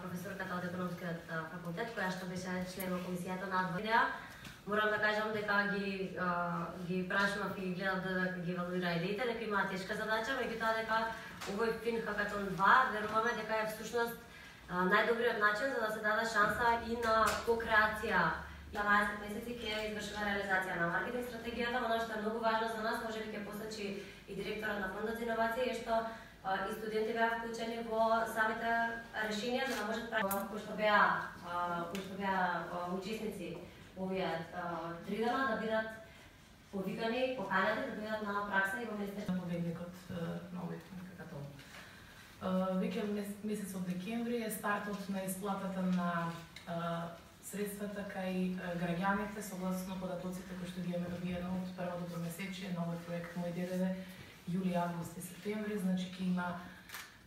професорката од економскиот факултет, која што беше член во комисијата на адвокатија. Морам да кажам дека ги прашував и гледав дека ги евалуира идеите, дека имаа тешка задача, меѓутоа дека овој Fin Hackathon 2 веруваме дека е всушност најдобриот начин за да се даде шанса и на кокреација. 12 месеци ќе извршиме реализација на маркетинг стратегијата, она што е многу важно за нас, можеби ќе посочи и директорот на Фондот за инновација, е што и студенти беа вклучени во самите решенија за да можат кои што беа учесници овие 3 дена да бидат повикани, поканети да бидат на пракса и во Министерството. Победникот на овој Fin Hackathon. Веќе месец од декември е стартот на исплатата на средствата кај граѓаните согласно податоците кои што ги имаме добиено од првото тромесечие на овој проект Мој ДДВ, јули, август и септември, значи ќе има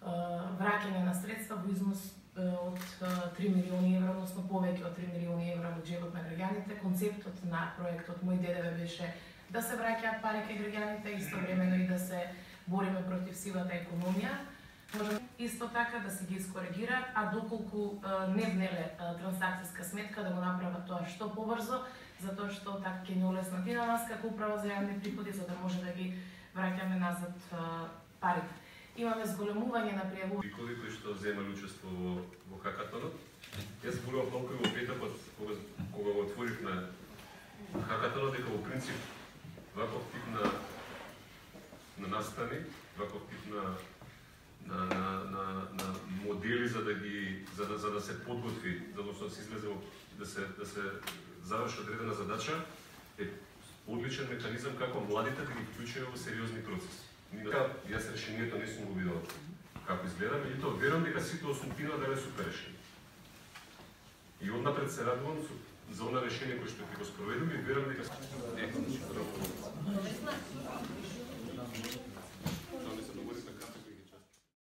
враќање на средства во износ од 3 милиони евра, односно повеќе од 3 милиони евра во џебот на граѓаните. Концептот на проектот Мој ДДВ беше да се враќаат пари кај граѓаните, истовремено и да се бориме против сивата економија. Може исто така да се ги искоригира, а доколку не внеле трансакцијска сметка да го направат тоа што побрзо, затоа што така ќе ни олеснати на нас како управа за јавни приходи, за да може да ги враќаме назад парите. Имаме зголемување на пријавување. Кои што земале учество во хакатонот. Јас зборував малку и во петокот кога го отворивме хакатонот, дека во принцип ваков тип на настани, ваков тип на модели за да се подготви, за да се излезе да се заврши одредена задача, е одличен механизам како младите да ги вклучиме во сериозни процеси. Јас решението не сум го видел како изгледа, меѓутоа верувам дека сите 8 дали супер решени. И однапред се радувам за она решение кое што ќе го спроведуваме и верувам дека